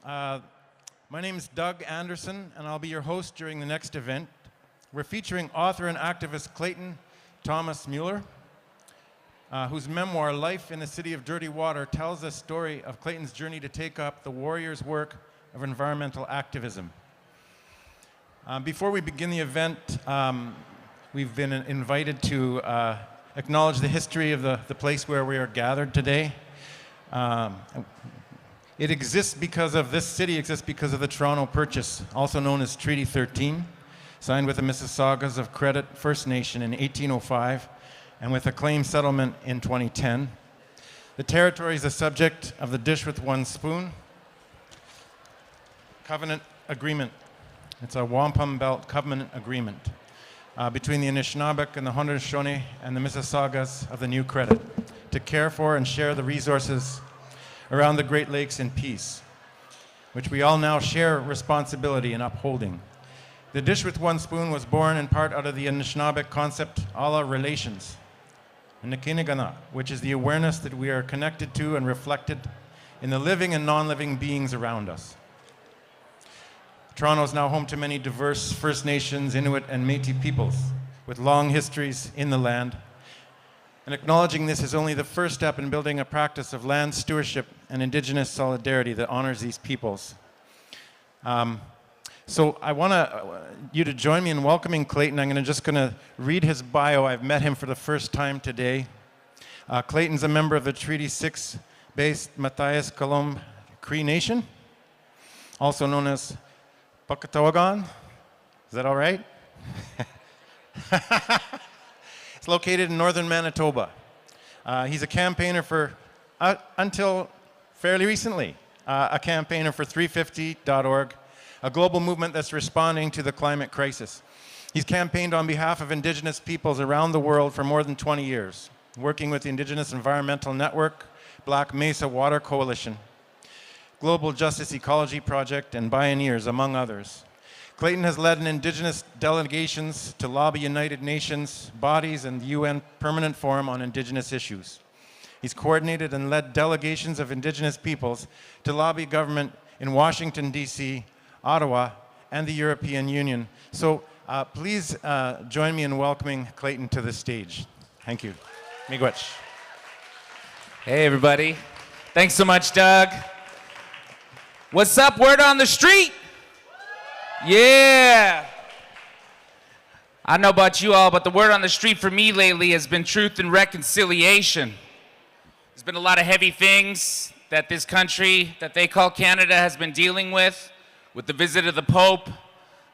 My name is Doug Anderson, and I'll be your host during the next event. We're featuring author and activist Clayton Thomas-Muller, whose memoir, Life in the City of Dirty Water, tells the story of Clayton's journey to take up the warrior's work of environmental activism. Before we begin the event, we've been invited to acknowledge the history of the place where we are gathered today. It exists because of, this city exists because of the Toronto Purchase, also known as Treaty 13, signed with the Mississaugas of Credit First Nation in 1805 and with a claim settlement in 2010. The territory is the subject of the Dish with One Spoon Covenant Agreement. It's a Wampum Belt Covenant Agreement between the Anishinaabeg and the Haudenosaunee and the Mississaugas of the New Credit to care for and share the resources around the Great Lakes in peace, which we all now share responsibility in upholding. The Dish with One Spoon was born in part out of the Anishinaabeg concept, all our relations, and the Kinigana, which is the awareness that we are connected to and reflected in the living and non-living beings around us. Toronto is now home to many diverse First Nations, Inuit, and Métis peoples with long histories in the land. And acknowledging this is only the first step in building a practice of land stewardship and Indigenous solidarity that honors these peoples. So I want you to join me in welcoming Clayton. I'm just going to read his bio. I've met him for the first time today. Clayton's a member of the Treaty 6-based Matthias Colomb Cree Nation, also known as Pakatawagan. Is that all right? It's located in northern Manitoba. He's a campaigner for, until fairly recently, a campaigner for 350.org, a global movement that's responding to the climate crisis. He's campaigned on behalf of Indigenous peoples around the world for more than 20 years, working with the Indigenous Environmental Network, Black Mesa Water Coalition, Global Justice Ecology Project, and Bioneers, among others. Clayton has led Indigenous delegations to lobby United Nations bodies and the UN Permanent Forum on Indigenous issues. He's coordinated and led delegations of Indigenous peoples to lobby government in Washington, D.C., Ottawa, and the European Union. So please join me in welcoming Clayton to the stage. Thank you. Miigwech. Hey, everybody. Thanks so much, Doug. What's up, word on the street? Yeah. I don't know about you all, but the word on the street for me lately has been truth and reconciliation. There's been a lot of heavy things that this country, that they call Canada, has been dealing with the visit of the Pope,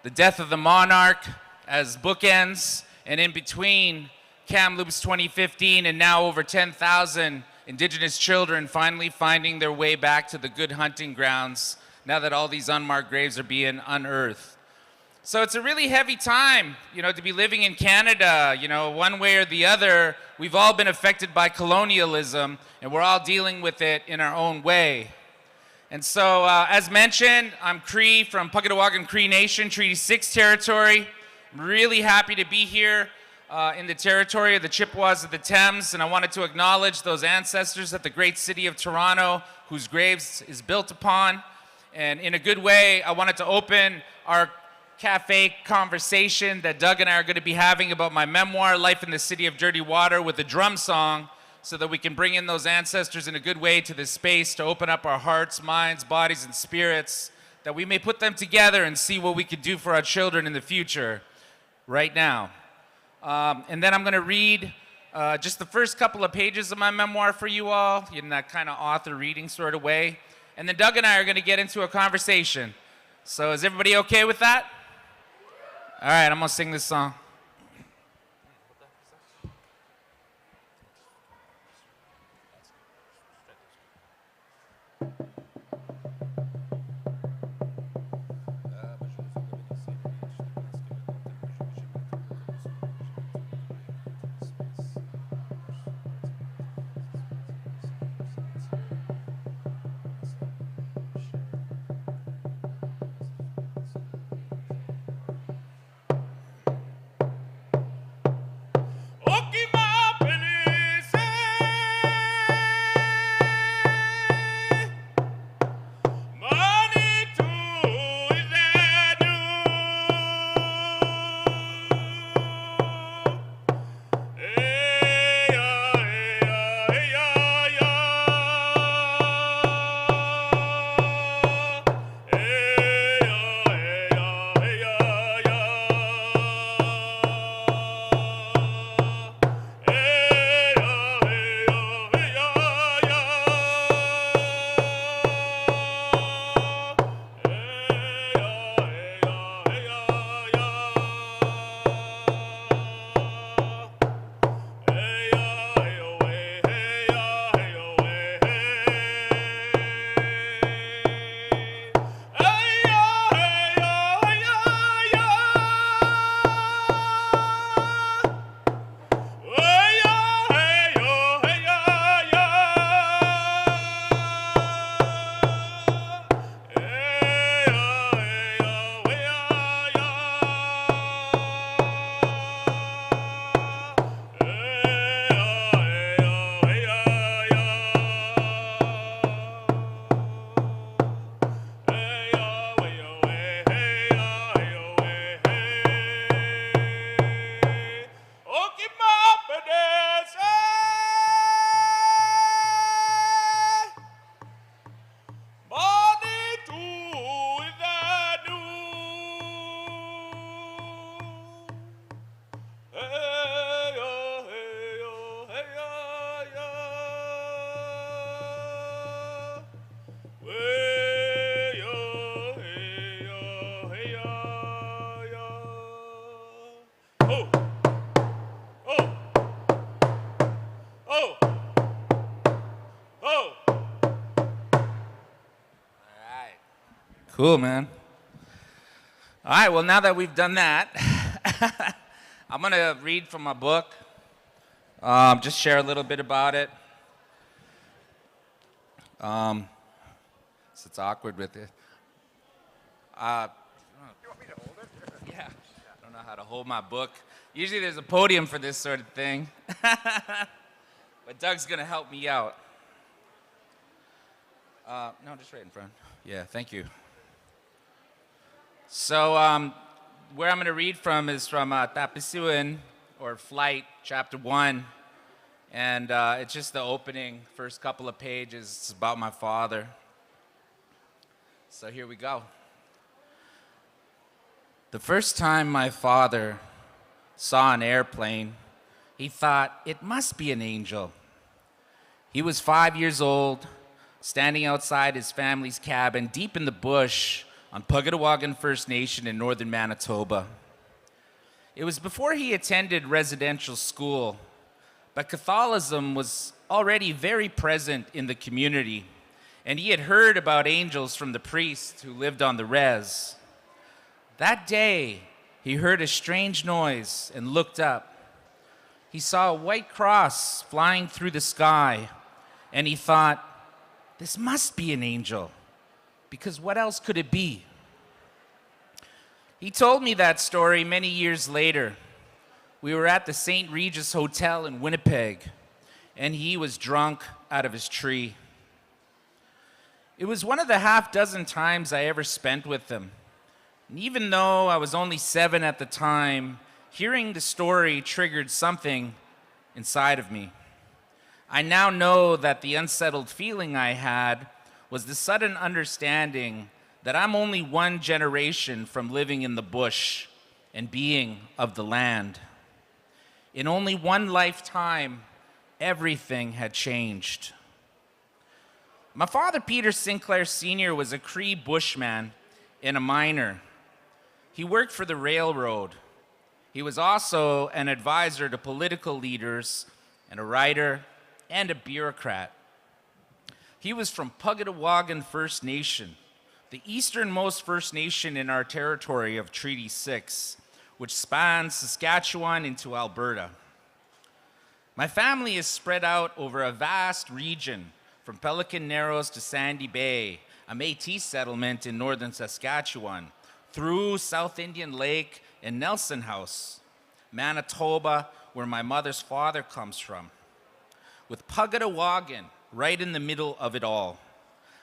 the death of the monarch as bookends, and in between, Kamloops 2015, and now over 10,000 Indigenous children finally finding their way back to the good hunting grounds now that all these unmarked graves are being unearthed. So it's a really heavy time, to be living in Canada, one way or the other. We've all been affected by colonialism, and we're all dealing with it in our own way. And so, as mentioned, I'm Cree from Pakatawagan Cree Nation, Treaty 6 territory. I'm really happy to be here in the territory of the Chippewas of the Thames, and I wanted to acknowledge those ancestors at the great city of Toronto, whose graves is built upon. And in a good way, I wanted to open our cafe conversation that Doug and I are going to be having about my memoir, Life in the City of Dirty Water, with a drum song, so that we can bring in those ancestors in a good way to this space to open up our hearts, minds, bodies, and spirits, that we may put them together and see what we could do for our children in the future, right now. And then I'm going to read just the first couple of pages of my memoir for you all, in that kind of author reading sort of way. And then Doug and I are going to get into a conversation. So is everybody okay with that? All right, I'm going to sing this song. Oh. Oh. Oh. Oh. All right. Cool, man. All right, well, now that we've done that, I'm going to read from my book, just share a little bit about it. So it's awkward with it. You want me to hold it? Yeah. I don't know how to hold my book. Usually there's a podium for this sort of thing. But Doug's going to help me out. No, just right in front. Yeah, thank you. So where I'm going to read from is from Tapisiuen, or Flight, Chapter 1. And it's just the opening, first couple of pages. It's about my father. So here we go. The first time my father saw an airplane, he thought, it must be an angel. He was 5 years old, standing outside his family's cabin deep in the bush on Pugatawagan First Nation in northern Manitoba. It was before he attended residential school, but Catholicism was already very present in the community, and he had heard about angels from the priest who lived on the res. That day, he heard a strange noise and looked up. He saw a white cross flying through the sky, and he thought, this must be an angel, because what else could it be? He told me that story many years later. We were at the St. Regis Hotel in Winnipeg, and he was drunk out of his tree. It was one of the half dozen times I ever spent with him. And even though I was only 7 at the time, hearing the story triggered something inside of me. I now know that the unsettled feeling I had was the sudden understanding that I'm only one generation from living in the bush and being of the land. In only one lifetime, everything had changed. My father, Peter Sinclair Sr., was a Cree bushman and a miner. He worked for the railroad. He was also an advisor to political leaders and a writer and a bureaucrat. He was from Pugatawagan First Nation, the easternmost First Nation in our territory of Treaty 6, which spans Saskatchewan into Alberta. My family is spread out over a vast region from Pelican Narrows to Sandy Bay, a Métis settlement in northern Saskatchewan, through South Indian Lake and Nelson House, Manitoba, where my mother's father comes from, with Pugatawagan right in the middle of it all.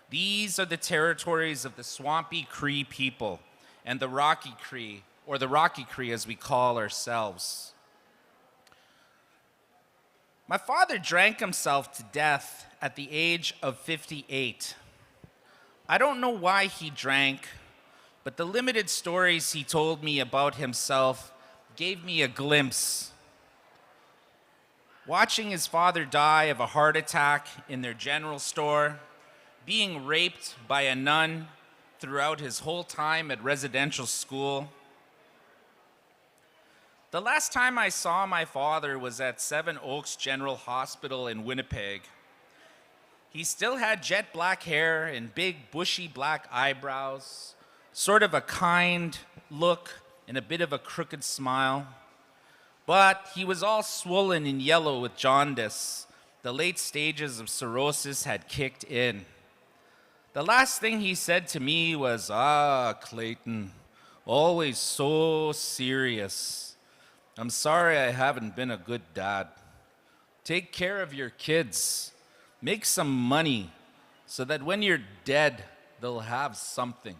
These are the territories of the Swampy Cree people and the Rocky Cree, or the Rocky Cree as we call ourselves. My father drank himself to death at the age of 58. I don't know why he drank, but the limited stories he told me about himself gave me a glimpse. Watching his father die of a heart attack in their general store, being raped by a nun throughout his whole time at residential school. The last time I saw my father was at Seven Oaks General Hospital in Winnipeg. He still had jet black hair and big bushy black eyebrows, sort of a kind look and a bit of a crooked smile. But he was all swollen and yellow with jaundice. The late stages of cirrhosis had kicked in. The last thing he said to me was, Clayton, always so serious. I'm sorry I haven't been a good dad. Take care of your kids. Make some money so that when you're dead, they'll have something.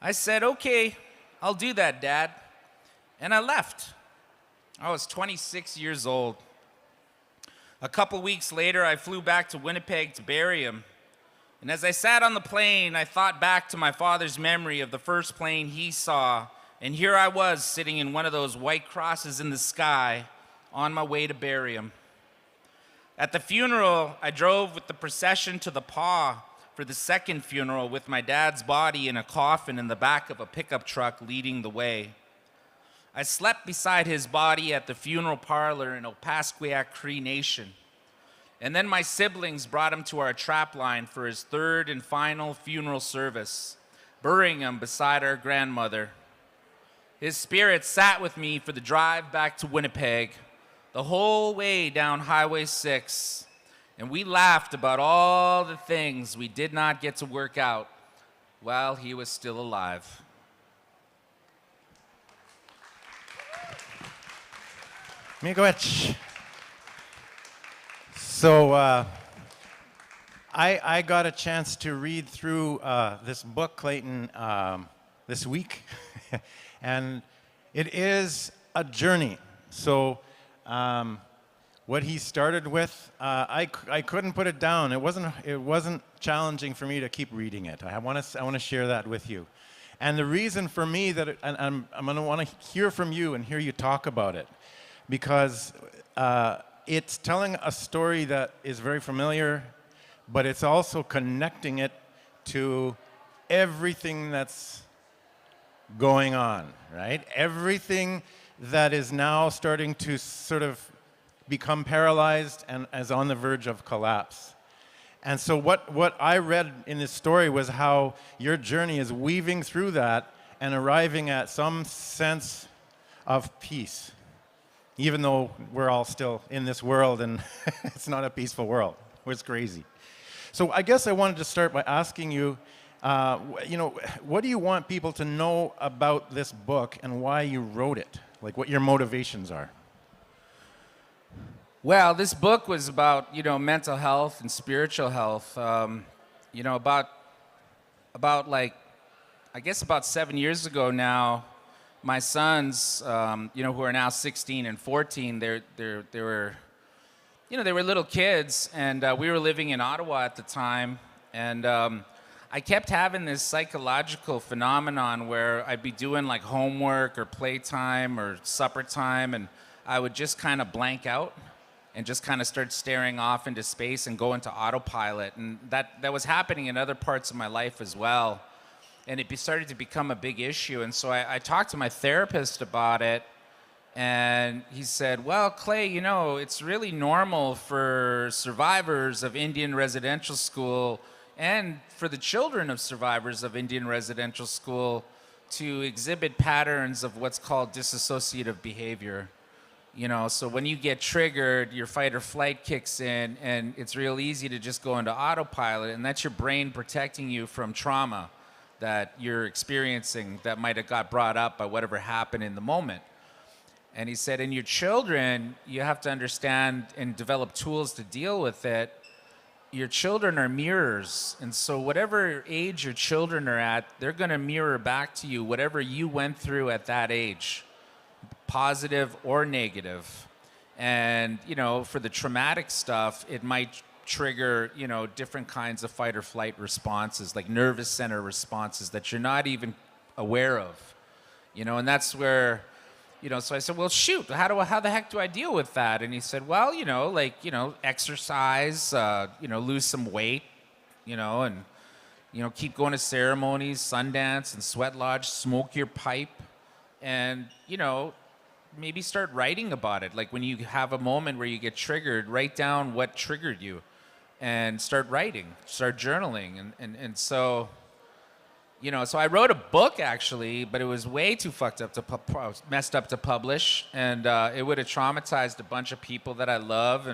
I said, okay, I'll do that, Dad. And I left. I was 26 years old. A couple weeks later, I flew back to Winnipeg to bury him. And as I sat on the plane, I thought back to my father's memory of the first plane he saw. And here I was sitting in one of those white crosses in the sky on my way to bury him. At the funeral, I drove with the procession to the PAW for the second funeral with my dad's body in a coffin in the back of a pickup truck leading the way. I slept beside his body at the funeral parlor in Opaskwayak Cree Nation. And then my siblings brought him to our trap line for his third and final funeral service, burying him beside our grandmother. His spirit sat with me for the drive back to Winnipeg, the whole way down Highway 6, and we laughed about all the things we did not get to work out while he was still alive. Miigwech. So I got a chance to read through this book, Clayton, this week, and it is a journey. So what he started with, I couldn't put it down. It wasn't challenging for me to keep reading it. I want to share that with you. And the reason for me that I'm going to want to hear from you and hear you talk about it, because it's telling a story that is very familiar, but it's also connecting it to everything that's going on, right? Everything that is now starting to sort of become paralyzed and is on the verge of collapse. And so what I read in this story was how your journey is weaving through that and arriving at some sense of peace, even though we're all still in this world and it's not a peaceful world. It's crazy. So I guess I wanted to start by asking you, what do you want people to know about this book and why you wrote it? Like what your motivations are? Well, this book was about, mental health and spiritual health. About 7 years ago now, my sons, who are now 16 and 14, they were little kids, and we were living in Ottawa at the time, and I kept having this psychological phenomenon where I'd be doing like homework or playtime or supper time, and I would just kind of blank out and just kind of start staring off into space and go into autopilot, and that was happening in other parts of my life as well. And it started to become a big issue. And so I talked to my therapist about it, and he said, well, Clay, it's really normal for survivors of Indian residential school and for the children of survivors of Indian residential school to exhibit patterns of what's called dissociative behavior. So when you get triggered, your fight or flight kicks in, and it's real easy to just go into autopilot, and that's your brain protecting you from trauma that you're experiencing that might have got brought up by whatever happened in the moment. And he said, in your children, you have to understand and develop tools to deal with it. Your children are mirrors. And so whatever age your children are at, they're going to mirror back to you whatever you went through at that age, positive or negative. And, for the traumatic stuff, it might trigger, different kinds of fight or flight responses, like nervous center responses that you're not even aware of, and that's where, so I said, well, shoot, how the heck do I deal with that? And he said, well, exercise, lose some weight, and, keep going to ceremonies, Sundance and Sweat Lodge, smoke your pipe, and, maybe start writing about it. Like when you have a moment where you get triggered, write down what triggered you and start writing, start journaling. And so, so I wrote a book actually, but it was way too messed up to publish. And it would have traumatized a bunch of people that I love.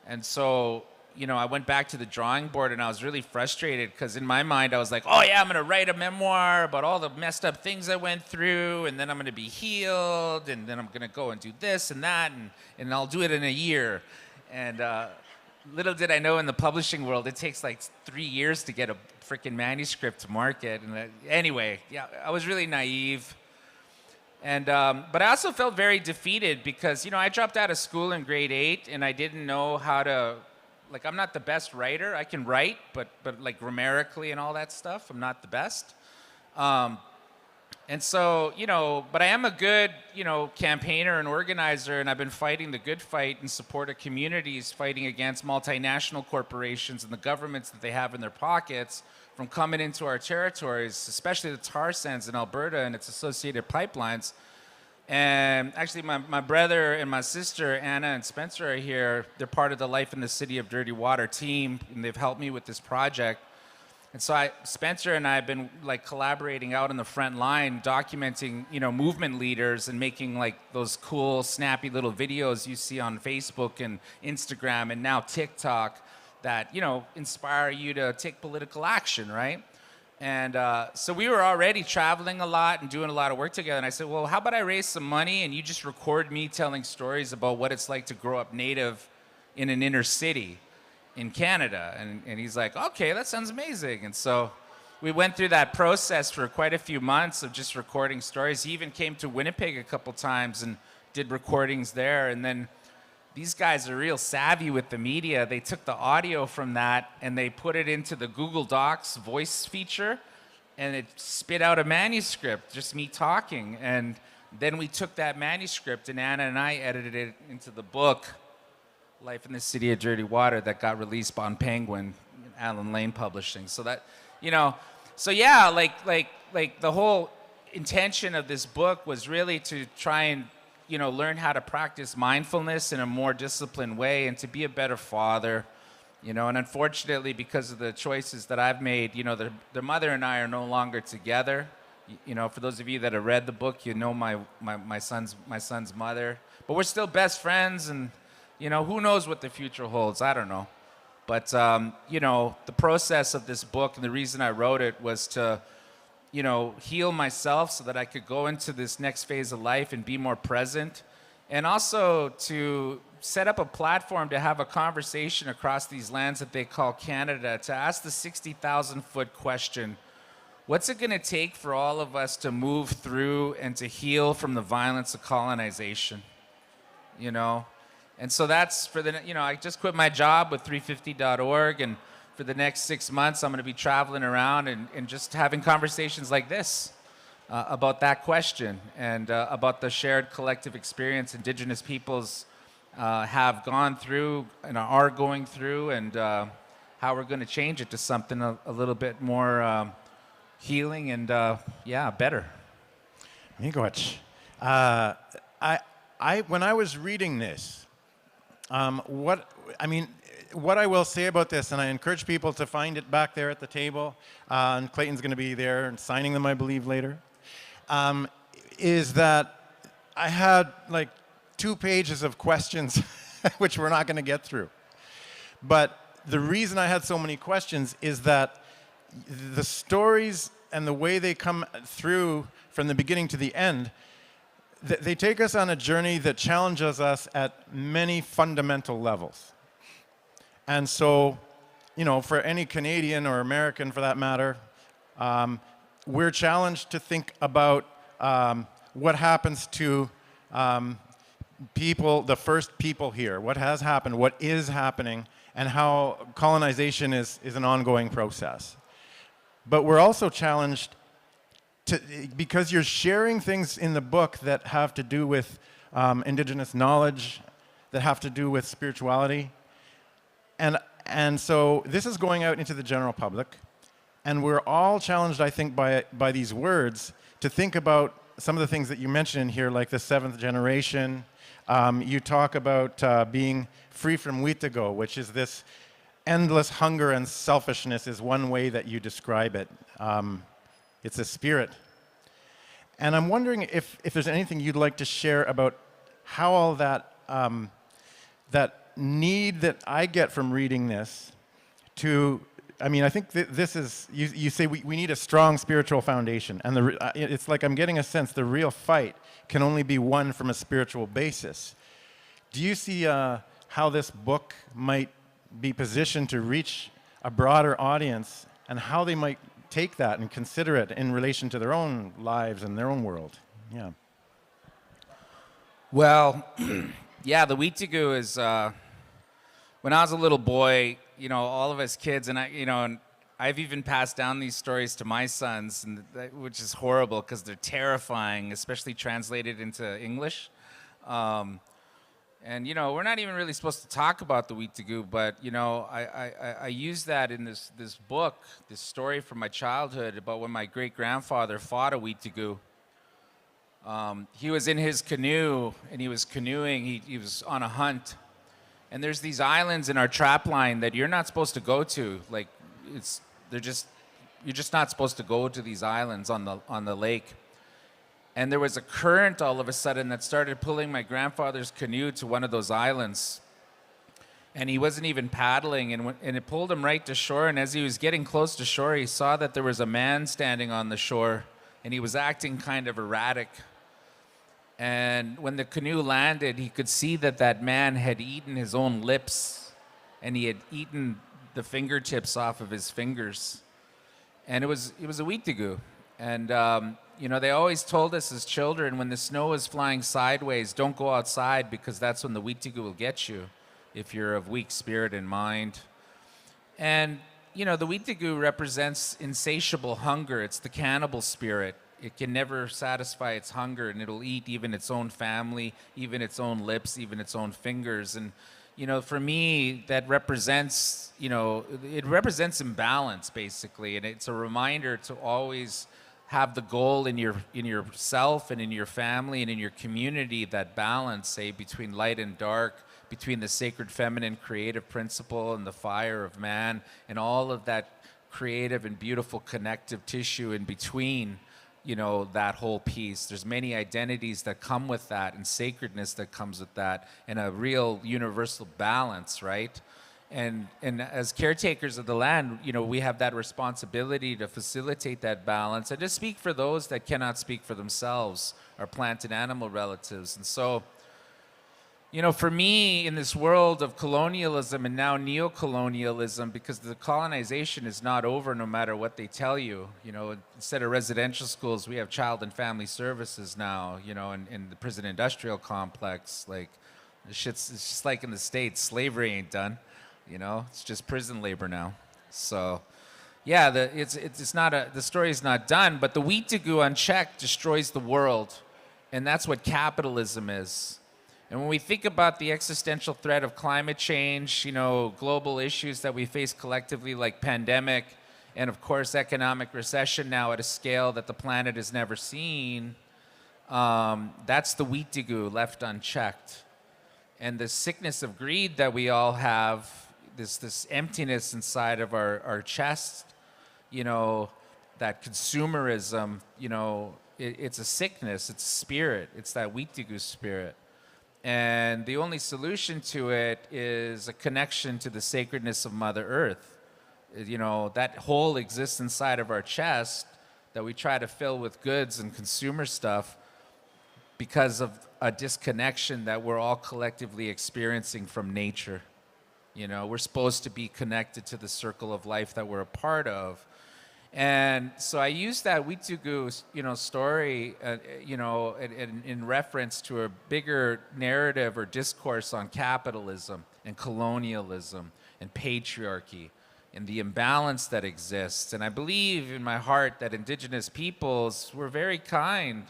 And so, I went back to the drawing board, and I was really frustrated because in my mind I was like, oh yeah, I'm going to write a memoir about all the messed up things I went through, and then I'm going to be healed, and then I'm going to go and do this and that, and I'll do it in a year. And little did I know in the publishing world, it takes like 3 years to get a freaking manuscript to market. And anyway, yeah, I was really naive. And but I also felt very defeated because, I dropped out of school in grade 8, and I didn't know how to, I'm not the best writer. I can write, but like grammatically and all that stuff, I'm not the best. And so, but I am a good, campaigner and organizer, and I've been fighting the good fight in support of communities fighting against multinational corporations and the governments that they have in their pockets from coming into our territories, especially the tar sands in Alberta and its associated pipelines. And actually, my brother and my sister, Anna and Spencer, are here. They're part of the Life in the City of Dirty Water team, and they've helped me with this project. And so Spencer and I have been like collaborating out on the front line, documenting, movement leaders and making like those cool, snappy little videos you see on Facebook and Instagram and now TikTok that, inspire you to take political action, right? And so we were already traveling a lot and doing a lot of work together. And I said, well, how about I raise some money and you just record me telling stories about what it's like to grow up Native in an inner city in Canada. And he's like, okay, that sounds amazing. And so we went through that process for quite a few months of just recording stories. He even came to Winnipeg a couple times and did recordings there. And then these guys are real savvy with the media. They took the audio from that and they put it into the Google Docs voice feature, and it spit out a manuscript, just me talking. And then we took that manuscript and Anna and I edited it into the book, Life in the City of Dirty Water, that got released on Penguin, Alan Lane Publishing. So that, so yeah, like the whole intention of this book was really to try and, learn how to practice mindfulness in a more disciplined way and to be a better father, and unfortunately, because of the choices that I've made, their mother and I are no longer together. For those of you that have read the book, my son's mother, but we're still best friends, and who knows what the future holds? I don't know. But, the process of this book and the reason I wrote it was to, heal myself so that I could go into this next phase of life and be more present. And also to set up a platform to have a conversation across these lands that they call Canada, to ask the 60,000-foot question: what's it going to take for all of us to move through and to heal from the violence of colonization? And so that's for I just quit my job with 350.org, and for the next 6 months, I'm going to be traveling around and just having conversations like this about that question and about the shared collective experience Indigenous peoples have gone through and are going through, and how we're going to change it to something a little bit more healing and, better. Miigwech. When I was reading this, what I will say about this, and I encourage people to find it back there at the table, and Clayton's going to be there and signing them, I believe, later, is that I had like 2 pages of questions, which we're not going to get through. But the reason I had so many questions is that the stories and the way they come through from the beginning to the end, they take us on a journey that challenges us at many fundamental levels. And so, for any Canadian or American for that matter, we're challenged to think about what happens to people, the first people here, what has happened, what is happening, and how colonization is an ongoing process. But we're also challenged because you're sharing things in the book that have to do with Indigenous knowledge, that have to do with spirituality. And so this is going out into the general public, and we're all challenged, I think, by these words to think about some of the things that you mentioned in here, like the 7th generation. You talk about being free from Witago, which is this endless hunger and selfishness is one way that you describe it. It's a spirit. And I'm wondering if there's anything you'd like to share about how all that need that I get from reading this to, I think this is, you say we need a strong spiritual foundation. And it's like I'm getting a sense the real fight can only be won from a spiritual basis. Do you see how this book might be positioned to reach a broader audience and how they might take that and consider it in relation to their own lives and their own world? Yeah. Well, yeah, the Witigu is, when I was a little boy, all of us kids, and and I've even passed down these stories to my sons, which is horrible because they're terrifying, especially translated into English. And we're not even really supposed to talk about the Witigu, but I use that in this book, this story from my childhood about when my great grandfather fought a Witigu. He was in his canoe, and he was canoeing. He was on a hunt. And there's these islands in our trap line that you're not supposed to go to. Like, you're just not supposed to go to these islands on the lake. And there was a current all of a sudden that started pulling my grandfather's canoe to one of those islands. And he wasn't even paddling, and it pulled him right to shore. And as he was getting close to shore, he saw that there was a man standing on the shore, and he was acting kind of erratic. And when the canoe landed, he could see that that man had eaten his own lips, and he had eaten the fingertips off of his fingers. And it was a Witigu. And they always told us as children, when the snow is flying sideways, don't go outside, because that's when the Witigu will get you if you're of weak spirit and mind. And the Witigu represents insatiable hunger. It's the cannibal spirit. It can never satisfy its hunger, and it'll eat even its own family, even its own lips, even its own fingers. And for me, that represents, it represents imbalance, basically. And it's a reminder to always have the goal in yourself and in your family and in your community, that balance, say, between light and dark, between the sacred feminine creative principle and the fire of man, and all of that creative and beautiful connective tissue in between, that whole piece. There's many identities that come with that, and sacredness that comes with that, and a real universal balance, right? And as caretakers of the land, we have that responsibility to facilitate that balance and to speak for those that cannot speak for themselves, our plant and animal relatives. And so, for me, in this world of colonialism and now neo-colonialism, because the colonization is not over no matter what they tell you, instead of residential schools, we have child and family services now, in the prison industrial complex. Like, it's just like in the States, slavery ain't done, it's just prison labor now. So, yeah, the story is not done, but the Witigu unchecked destroys the world, and that's what capitalism is. And when we think about the existential threat of climate change, global issues that we face collectively, like pandemic, and of course economic recession now at a scale that the planet has never seen, that's the Witigu left unchecked. And the sickness of greed that we all have, this emptiness inside of our chest, that consumerism, it's a sickness, it's a spirit, it's that Witigu spirit. And the only solution to it is a connection to the sacredness of Mother Earth. That hole exists inside of our chest that we try to fill with goods and consumer stuff because of a disconnection that we're all collectively experiencing from nature. We're supposed to be connected to the circle of life that we're a part of. And so I use that Witigu, story, in reference to a bigger narrative or discourse on capitalism and colonialism and patriarchy and the imbalance that exists. And I believe in my heart that indigenous peoples were very kind,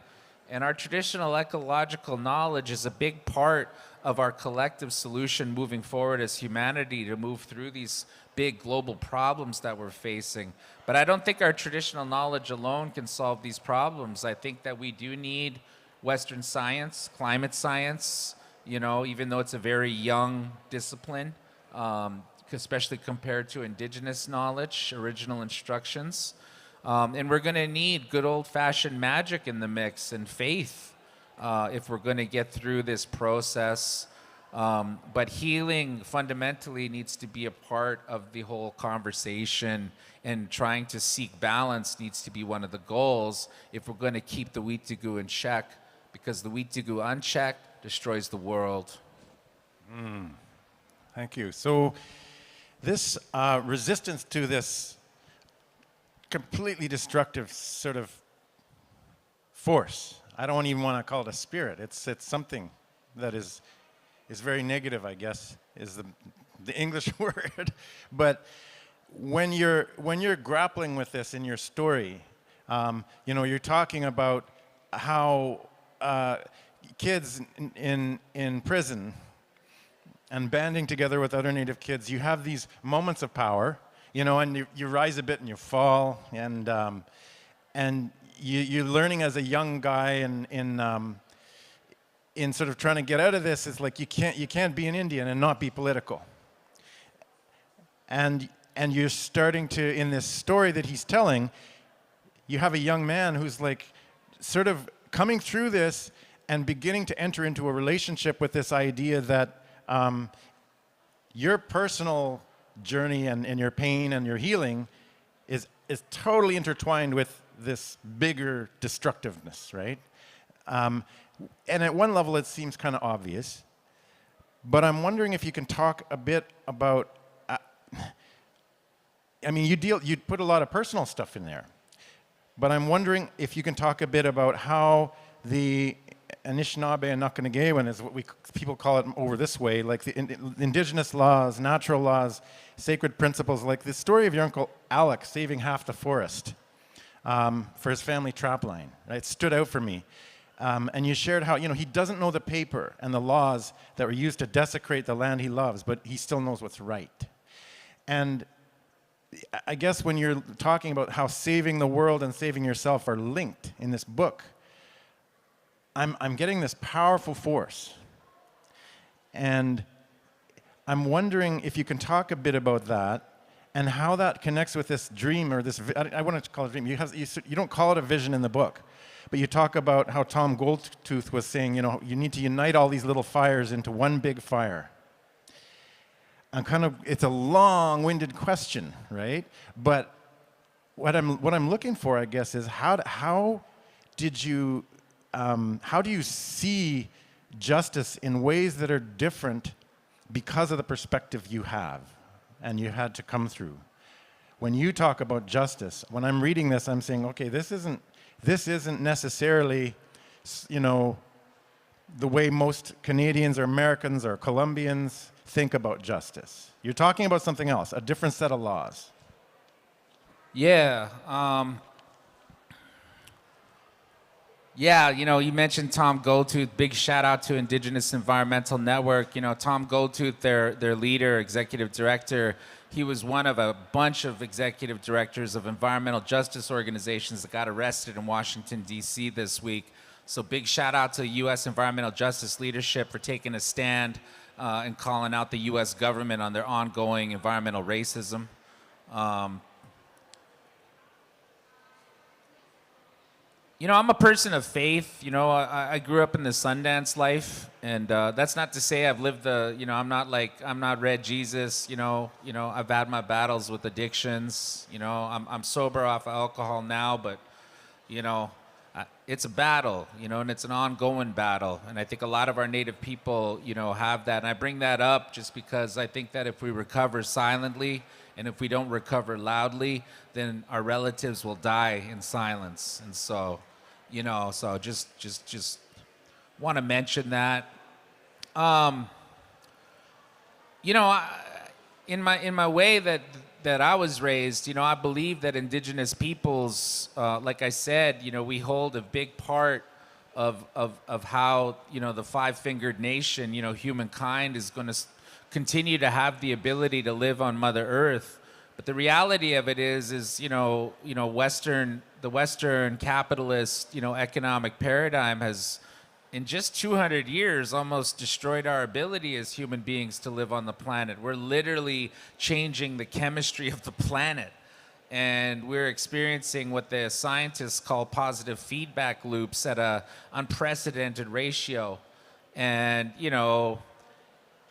and our traditional ecological knowledge is a big part of our collective solution moving forward as humanity to move through these big global problems that we're facing. But I don't think our traditional knowledge alone can solve these problems. I think that we do need Western science, climate science, even though it's a very young discipline, especially compared to indigenous knowledge, original instructions. And we're going to need good old-fashioned magic in the mix and faith if we're going to get through this process. But healing fundamentally needs to be a part of the whole conversation, and trying to seek balance needs to be one of the goals if we're going to keep the Witigu in check, because the Witigu unchecked destroys the world. Thank you. So this resistance to this completely destructive sort of force, I don't even want to call it a spirit. It's something that is very negative, I guess, is the English word. But when you're grappling with this in your story, you're talking about how kids in prison and banding together with other Native kids, you have these moments of power, and you rise a bit and you fall, and you're learning as a young guy in sort of trying to get out of this is like you can't be an Indian and not be political. And you're starting to, in this story that he's telling, you have a young man who's like sort of coming through this and beginning to enter into a relationship with this idea that your personal journey and your pain and your healing is totally intertwined with this bigger destructiveness, right? And at one level, it seems kind of obvious. But I'm wondering if you can talk a bit about, I mean, you put a lot of personal stuff in there. But I'm wondering if you can talk a bit about how the Anishinaabe and Nakanagewan is what people call it over this way, like the indigenous laws, natural laws, sacred principles, like the story of your Uncle Alec saving half the forest for his family trapline. Right? It stood out for me. And you shared how, he doesn't know the paper and the laws that were used to desecrate the land he loves, but he still knows what's right. And I guess when you're talking about how saving the world and saving yourself are linked in this book, I'm getting this powerful force. And I'm wondering if you can talk a bit about that and how that connects with this dream or this, I want to call it a dream. You don't call it a vision in the book, but you talk about how Tom Goldtooth was saying, you need to unite all these little fires into one big fire. It's a long-winded question, right? But what I'm looking for, I guess, is how do you see justice in ways that are different because of the perspective you have and you had to come through? When you talk about justice, when I'm reading this, I'm saying, okay, this isn't necessarily, the way most Canadians or Americans or Colombians think about justice. You're talking about something else, a different set of laws. Yeah. You mentioned Tom Goldtooth. Big shout out to Indigenous Environmental Network. Tom Goldtooth, their leader, executive director, he was one of a bunch of executive directors of environmental justice organizations that got arrested in Washington, D.C. this week. So big shout out to U.S. environmental justice leadership for taking a stand and calling out the U.S. government on their ongoing environmental racism. I'm a person of faith. I grew up in the Sundance life, and that's not to say I've lived I'm not Red Jesus. I've had my battles with addictions. I'm sober off of alcohol now, but it's a battle, and it's an ongoing battle. And I think a lot of our Native people, have that. And I bring that up just because I think that if we recover silently and if we don't recover loudly, then our relatives will die in silence. And so, so just want to mention that. In my way that I was raised, I believe that Indigenous peoples, like I said, we hold a big part of how, the five-fingered nation, humankind is going to continue to have the ability to live on Mother Earth. But the reality of it is the Western capitalist, economic paradigm has, in just 200 years, almost destroyed our ability as human beings to live on the planet. We're literally changing the chemistry of the planet. And we're experiencing what the scientists call positive feedback loops at an unprecedented ratio. And,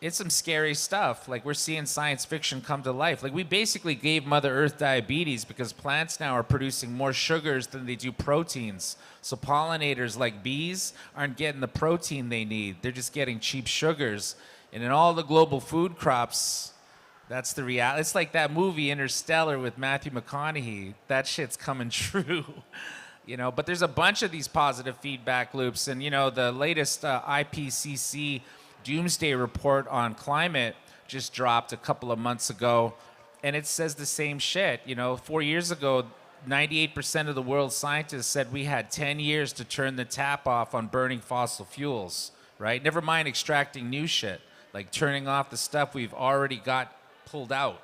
it's some scary stuff. Like, we're seeing science fiction come to life. Like, we basically gave Mother Earth diabetes because plants now are producing more sugars than they do proteins. So pollinators like bees aren't getting the protein they need. They're just getting cheap sugars. And in all the global food crops, that's the reality. It's like that movie Interstellar with Matthew McConaughey. That shit's coming true. But there's a bunch of these positive feedback loops. And, the latest IPCC Doomsday Report on climate just dropped a couple of months ago, and it says the same shit. 4 years ago, 98% of the world's scientists said we had 10 years to turn the tap off on burning fossil fuels, right? Never mind extracting new shit, like turning off the stuff we've already got pulled out.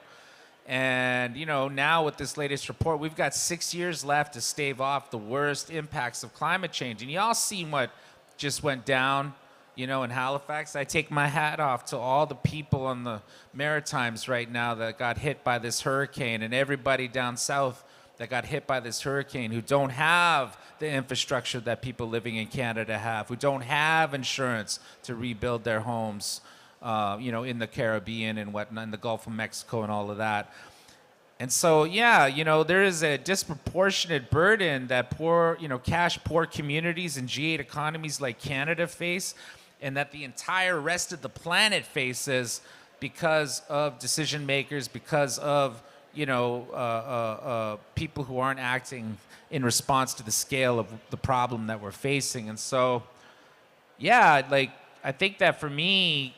And, now with this latest report, we've got 6 years left to stave off the worst impacts of climate change. And y'all seen what just went down, in Halifax. I take my hat off to all the people on the Maritimes right now that got hit by this hurricane, and everybody down south that got hit by this hurricane who don't have the infrastructure that people living in Canada have, who don't have insurance to rebuild their homes, in the Caribbean and whatnot, in the Gulf of Mexico and all of that. And so, there is a disproportionate burden that poor, cash poor communities and G8 economies like Canada face, and that the entire rest of the planet faces because of decision makers, because of, people who aren't acting in response to the scale of the problem that we're facing. And so, I think that for me,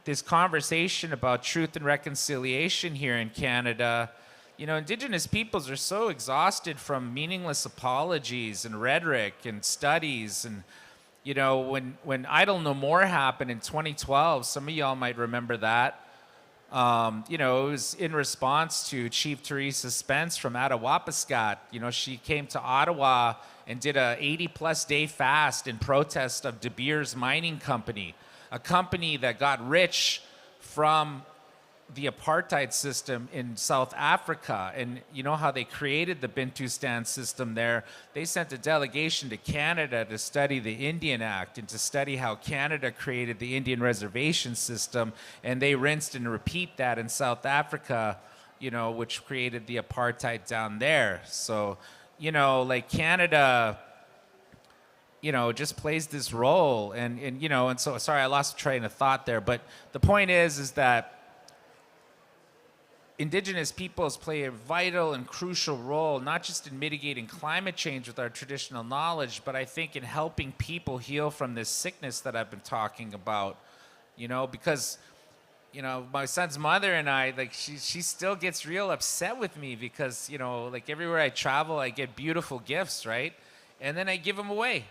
this conversation about truth and reconciliation here in Canada, Indigenous peoples are so exhausted from meaningless apologies and rhetoric and studies. And, when Idle No More happened in 2012, some of y'all might remember that. It was in response to Chief Teresa Spence from Attawapiskat. She came to Ottawa and did a 80-plus day fast in protest of De Beers Mining Company, a company that got rich from the apartheid system in South Africa. And you know how they created the Bantustan system there? They sent a delegation to Canada to study the Indian Act and to study how Canada created the Indian reservation system. And they rinsed and repeat that in South Africa, which created the apartheid down there. So, Canada, just plays this role. And so, sorry, I lost train of thought there. But the point is that Indigenous peoples play a vital and crucial role, not just in mitigating climate change with our traditional knowledge, but I think in helping people heal from this sickness that I've been talking about. Because, my son's mother and I, she still gets real upset with me because, everywhere I travel, I get beautiful gifts, right? And then I give them away.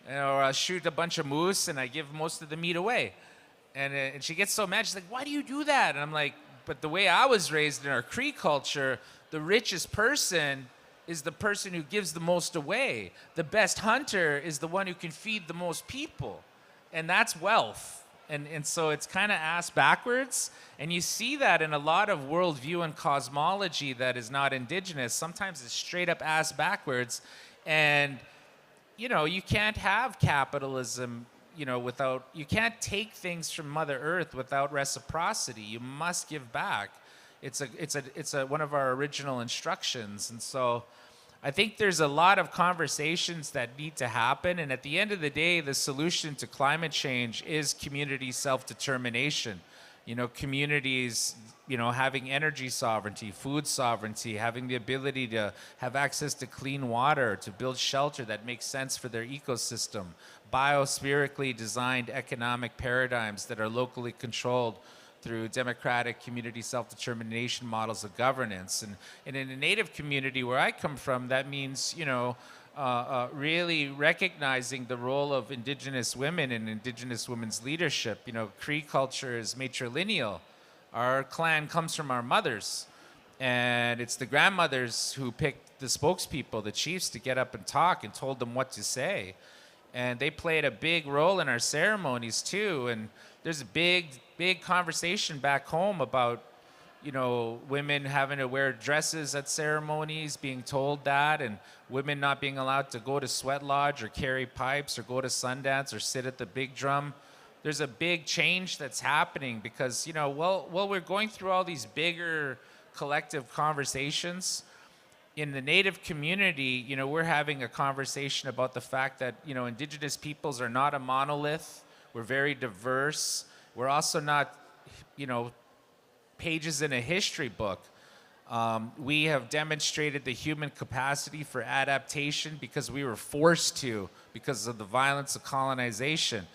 Or I'll shoot a bunch of moose and I give most of the meat away. And she gets so mad. She's like, "Why do you do that?" And I'm like, but the way I was raised in our Cree culture, the richest person is the person who gives the most away. The best hunter is the one who can feed the most people. And that's wealth. And so it's kind of ass backwards. And you see that in a lot of worldview and cosmology that is not Indigenous. Sometimes it's straight up ass backwards. And, you can't have capitalism you can't take things from Mother Earth without reciprocity. You must give back. It's one of our original instructions. And so I think there's a lot of conversations that need to happen. And at the end of the day, the solution to climate change is community self-determination. Communities, having energy sovereignty, food sovereignty, having the ability to have access to clean water, to build shelter that makes sense for their ecosystem, biospherically designed economic paradigms that are locally controlled through democratic community self-determination models of governance. And in a Native community where I come from, that means, really recognizing the role of Indigenous women and Indigenous women's leadership. Cree culture is matrilineal. Our clan comes from our mothers, and it's the grandmothers who picked the spokespeople, the chiefs, to get up and talk and told them what to say. And they played a big role in our ceremonies too. And there's a big conversation back home about, women having to wear dresses at ceremonies, being told that, and women not being allowed to go to sweat lodge or carry pipes or go to Sundance or sit at the big drum. There's a big change that's happening because, while we're going through all these bigger collective conversations, in the Native community, we're having a conversation about the fact that, Indigenous peoples are not a monolith. We're very diverse. We're also not, pages in a history book. We have demonstrated the human capacity for adaptation because we were forced to, because of the violence of colonization.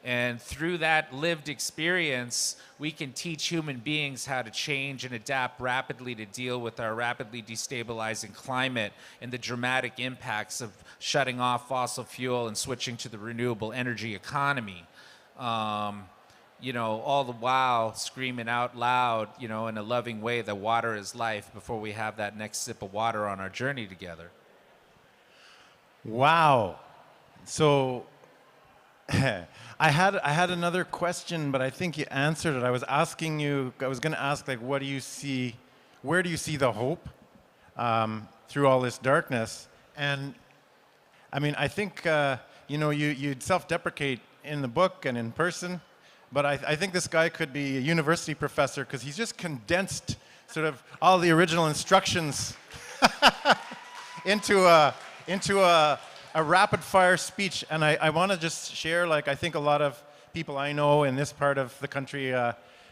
And through that lived experience, we can teach human beings how to change and adapt rapidly to deal with our rapidly destabilizing climate and the dramatic impacts of shutting off fossil fuel and switching to the renewable energy economy. all the while screaming out loud, in a loving way that water is life before we have that next sip of water on our journey together. Wow. So I had another question, but I think you answered it. I was going to ask, like, where do you see the hope through all this darkness? And I mean, I think, you'd self-deprecate in the book and in person, but I think this guy could be a university professor because he's just condensed sort of all the original instructions into a rapid-fire speech. And I want to just share, like, I think a lot of people I know in this part of the country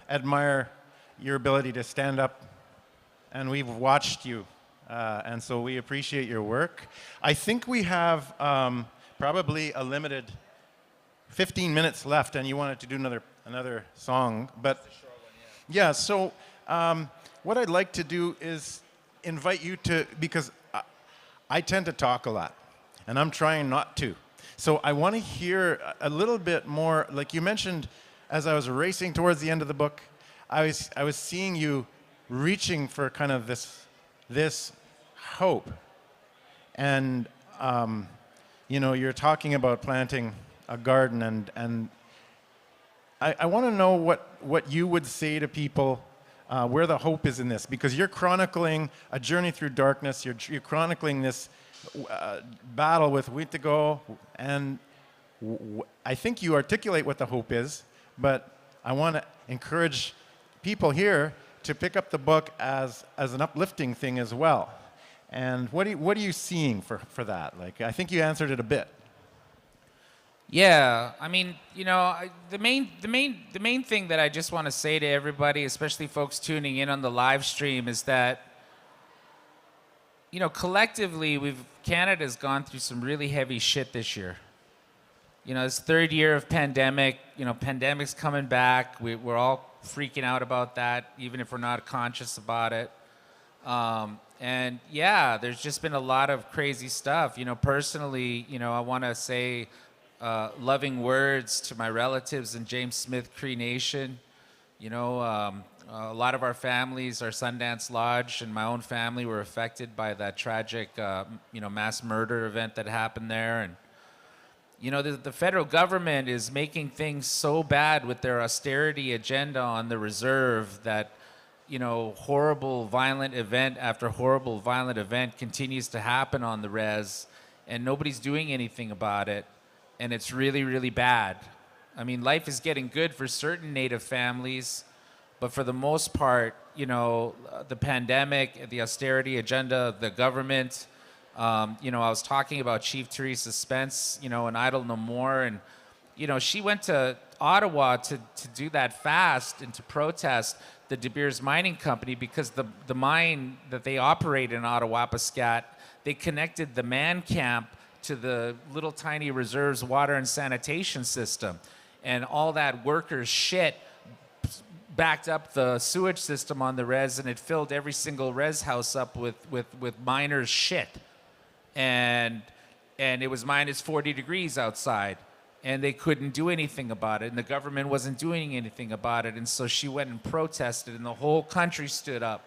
admire your ability to stand up, and we've watched you. And so we appreciate your work. I think we have probably a limited 15 minutes left, and you wanted to do another song. But yeah, so what I'd like to do is invite you to, because I tend to talk a lot, and I'm trying not to. So I want to hear a little bit more, like you mentioned, as I was racing towards the end of the book, I was seeing you reaching for kind of this hope. And, you're talking about planting a garden, and I want to know what you would say to people where the hope is in this, because you're chronicling a journey through darkness, you're chronicling this battle with Witigo, and I think you articulate what the hope is, but I want to encourage people here to pick up the book as an uplifting thing as well. And what are you seeing for that? Like, I think you answered it a bit. Yeah, I mean, the main thing that I just want to say to everybody, especially folks tuning in on the live stream, is that collectively Canada's gone through some really heavy shit this year. It's third year of pandemic. Pandemic's coming back. We're all freaking out about that, even if we're not conscious about it. And yeah, there's just been a lot of crazy stuff. Personally, I want to say loving words to my relatives in James Smith Cree Nation. A lot of our families, our Sundance Lodge and my own family, were affected by that tragic, mass murder event that happened there. And the federal government is making things so bad with their austerity agenda on the reserve that horrible violent event after horrible violent event continues to happen on the res, and nobody's doing anything about it, and it's really, really bad. I mean, life is getting good for certain Native families, but for the most part, the pandemic, the austerity agenda of the government, I was talking about Chief Teresa Spence, and Idle No More, and she went to Ottawa to do that fast and to protest the De Beers Mining Company because the mine that they operate in Ottawapiskat, they connected the man camp to the little tiny reserves water and sanitation system, and all that workers' shit backed up the sewage system on the res, and it filled every single res house up with miners' shit, and it was minus 40 degrees outside. And they couldn't do anything about it, and the government wasn't doing anything about it, and so she went and protested, and the whole country stood up,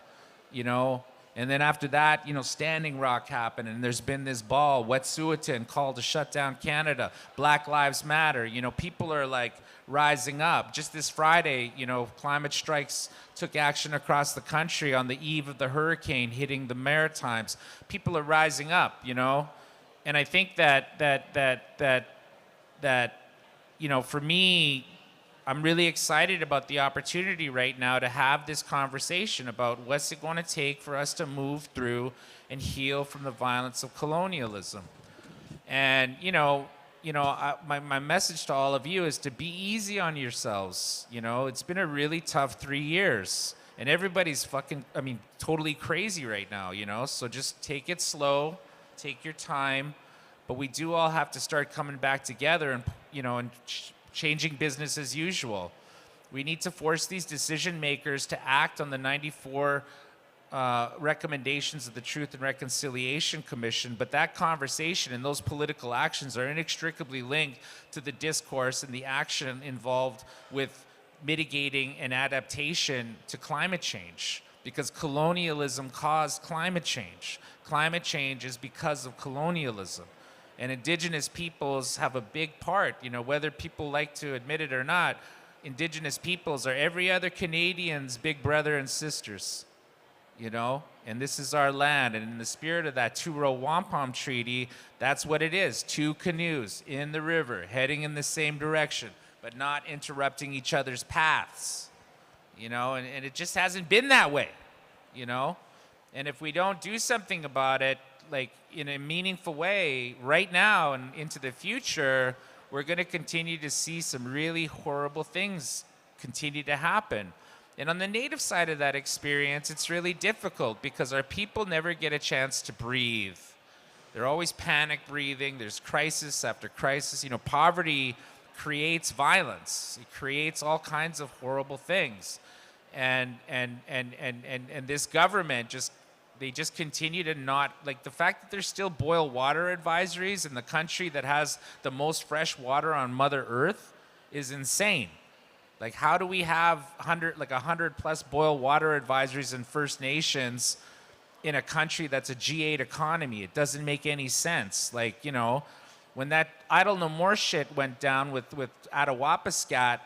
And then after that, Standing Rock happened, and there's been this ball, Wet'suwet'en, called to shut down Canada. Black Lives Matter. People are like rising up. Just this Friday, climate strikes took action across the country on the eve of the hurricane hitting the Maritimes. People are rising up, And I think that for me, I'm really excited about the opportunity right now to have this conversation about what's it going to take for us to move through and heal from the violence of colonialism. And, my message to all of you is to be easy on yourselves. It's been a really tough 3 years, and everybody's totally crazy right now, So just take it slow, take your time. But we do all have to start coming back together and, changing business as usual. We need to force these decision makers to act on the 94 recommendations of the Truth and Reconciliation Commission, but that conversation and those political actions are inextricably linked to the discourse and the action involved with mitigating and adaptation to climate change, because colonialism caused climate change. Climate change is because of colonialism. And indigenous peoples have a big part, whether people like to admit it or not. Indigenous peoples are every other Canadian's big brother and sisters, and this is our land. And in the spirit of that Two-Row Wampum Treaty, that's what it is. Two canoes in the river, heading in the same direction, but not interrupting each other's paths, and it just hasn't been that way, And if we don't do something about it, like in a meaningful way right now and into the future, we're going to continue to see some really horrible things continue to happen. And on the Native side of that experience, it's really difficult because our people never get a chance to breathe. They're always panic breathing. There's crisis after crisis. Poverty creates violence. It creates all kinds of horrible things. And this government they just continue to not, like, the fact that there's still boil water advisories in the country that has the most fresh water on Mother Earth is insane. Like, how do we have 100 plus boil water advisories in First Nations in a country that's a G8 economy? It doesn't make any sense. Like, when that Idle No More shit went down with Attawapiskat,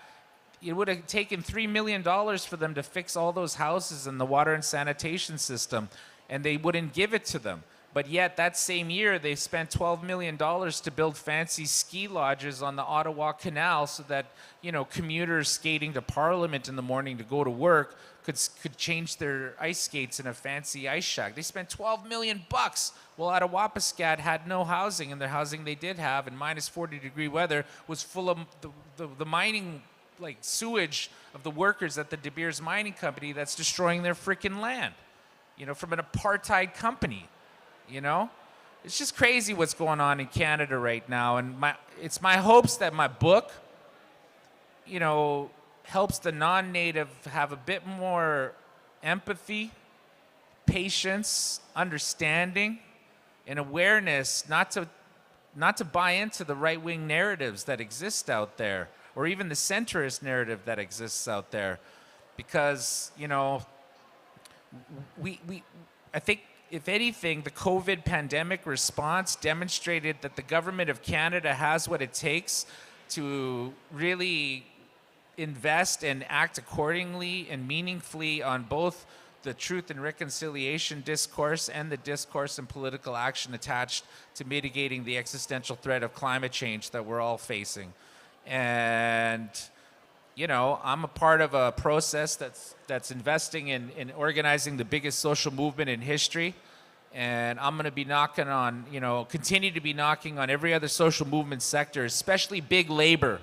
it would have taken $3 million for them to fix all those houses and the water and sanitation system, and they wouldn't give it to them. But yet that same year, they spent $12 million to build fancy ski lodges on the Ottawa Canal so that, commuters skating to Parliament in the morning to go to work could change their ice skates in a fancy ice shack. They spent $12 million bucks, while Attawapiskat had no housing, and the housing they did have in minus 40-degree weather was full of the mining, like, sewage of the workers at the De Beers Mining Company that's destroying their freaking land, from an apartheid company. It's just crazy what's going on in Canada right now. And it's my hopes that my book, helps the non-native have a bit more empathy, patience, understanding, and awareness, not to buy into the right-wing narratives that exist out there, or even the centrist narrative that exists out there. Because, I think, if anything, the COVID pandemic response demonstrated that the government of Canada has what it takes to really invest and act accordingly and meaningfully on both the truth and reconciliation discourse and the discourse and political action attached to mitigating the existential threat of climate change that we're all facing. And I'm a part of a process that's investing in organizing the biggest social movement in history. And I'm going to be knocking on, continue to be knocking on every other social movement sector, especially big labor,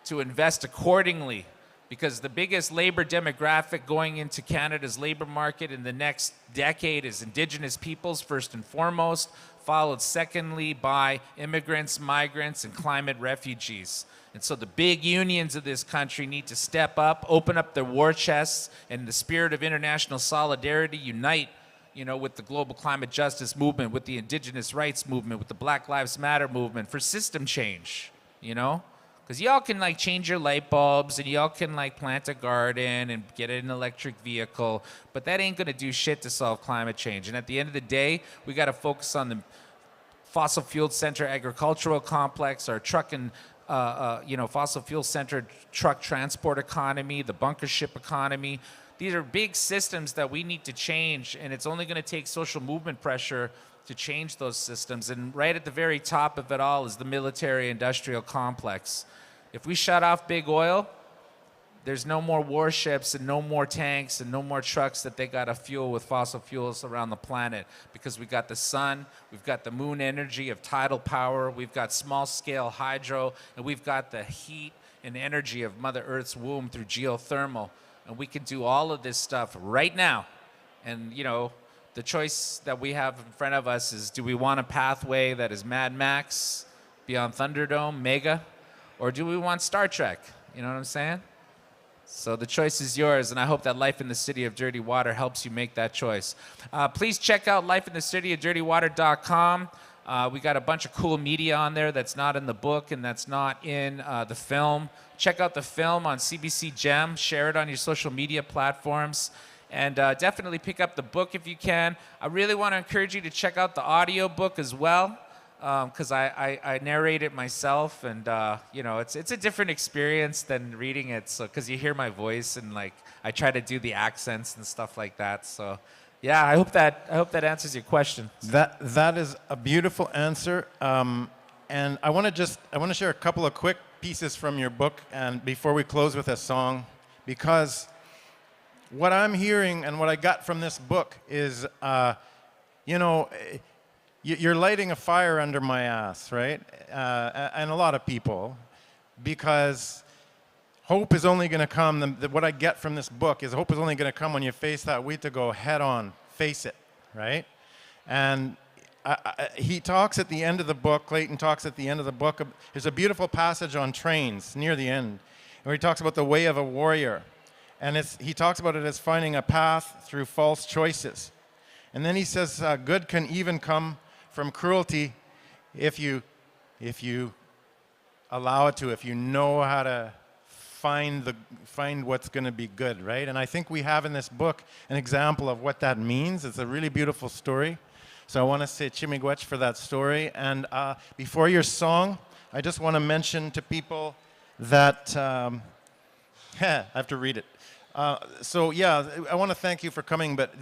to invest accordingly. Because the biggest labor demographic going into Canada's labor market in the next decade is Indigenous peoples, first and foremost, followed secondly by immigrants, migrants, and climate refugees. And so the big unions of this country need to step up, open up their war chests, and in the spirit of international solidarity, unite, with the global climate justice movement, with the Indigenous rights movement, with the Black Lives Matter movement for system change, Because y'all can, change your light bulbs, and y'all can, plant a garden and get an electric vehicle, but that ain't going to do shit to solve climate change. And at the end of the day, we got to focus on the fossil fuel-centered agricultural complex, our truck and fossil fuel-centered truck transport economy, the bunker ship economy. These are big systems that we need to change, and it's only going to take social movement pressure to change those systems. And right at the very top of it all is the military-industrial complex. If we shut off big oil, there's no more warships and no more tanks and no more trucks that they got to fuel with fossil fuels around the planet, because we got the sun, we've got the moon energy of tidal power, we've got small-scale hydro, and we've got the heat and energy of Mother Earth's womb through geothermal. And we can do all of this stuff right now. And, the choice that we have in front of us is, do we want a pathway that is Mad Max, Beyond Thunderdome, Mega, or do we want Star Trek? You know what I'm saying? So the choice is yours, and I hope that Life in the City of Dirty Water helps you make that choice. Please check out lifeinthecityofdirtywater.com. We got a bunch of cool media on there that's not in the book and that's not in the film. check out the film on CBC Gem, share it on your social media platforms, and definitely pick up the book if you can. I really want to encourage you to check out the audio book as well, because I narrate it myself, and it's a different experience than reading it. So because you hear my voice and like I try to do the accents and stuff like that. So yeah, I hope that answers your question. That is a beautiful answer. And I want to share a couple of quick pieces from your book, and before we close with a song, because what I'm hearing and what I got from this book is, you're lighting a fire under my ass, right? And a lot of people, because hope is only going to come. What I get from this book is hope is only going to come when you face that weed to go head on, face it, right? And he talks at the end of the book, Clayton talks at the end of the book, there's a beautiful passage on trains near the end, where he talks about the way of a warrior. And he talks about it as finding a path through false choices. And then he says, good can even come from cruelty if you allow it to, if you know how to find what's going to be good, right? And I think we have in this book an example of what that means. It's a really beautiful story. So I want to say Chimigwech for that story. And before your song, I just want to mention to people that, I have to read it. So yeah, I want to thank you for coming, but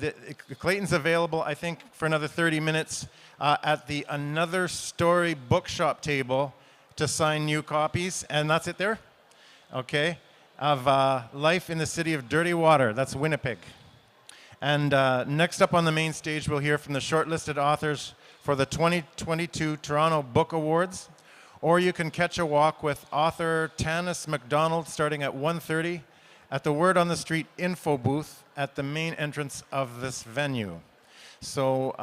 Clayton's available, I think, for another 30 minutes at the Another Story bookshop table to sign new copies. And that's it there? Okay. Of Life in the City of Dirty Water. That's Winnipeg. And next up on the main stage, we'll hear from the shortlisted authors for the 2022 Toronto Book Awards. Or you can catch a walk with author Tanis MacDonald starting at 1:30 at the Word on the Street info booth at the main entrance of this venue. So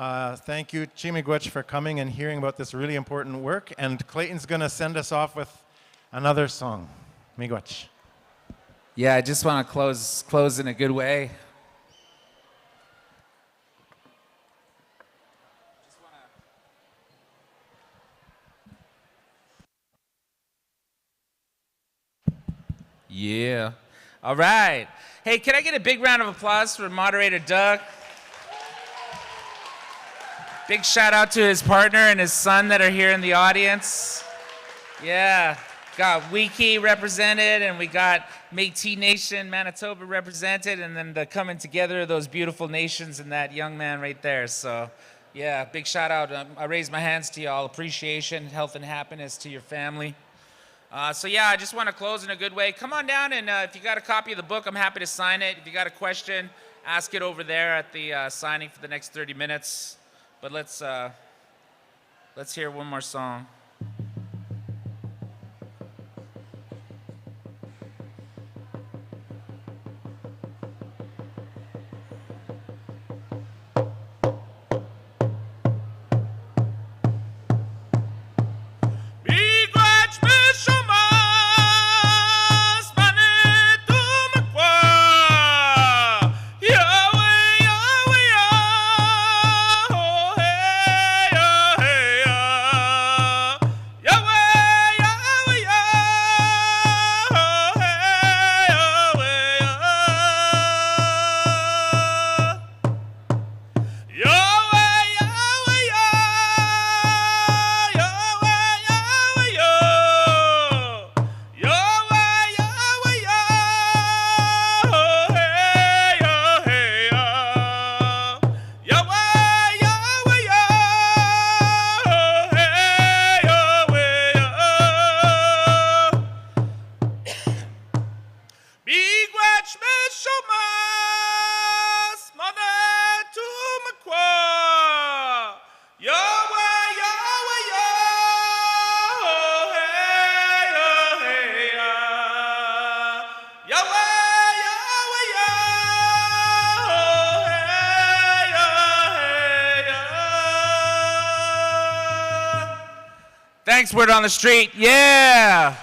thank you, Chimigwech, for coming and hearing about this really important work. And Clayton's going to send us off with another song. Miigwech. Yeah, I just want to close in a good way. Yeah. All right. Hey, can I get a big round of applause for moderator Doug? Big shout out to his partner and his son that are here in the audience. Yeah. Got Wiki represented, and we got Métis Nation, Manitoba represented, and then the coming together of those beautiful nations and that young man right there. So, yeah, big shout out. I raise my hands to y'all. Appreciation, health, and happiness to your family. So yeah, I just want to close in a good way. Come on down, and if you got a copy of the book, I'm happy to sign it. If you got a question, ask it over there at the signing for the next 30 minutes. But let's hear one more song. Thanks, Word on the Street. Yeah.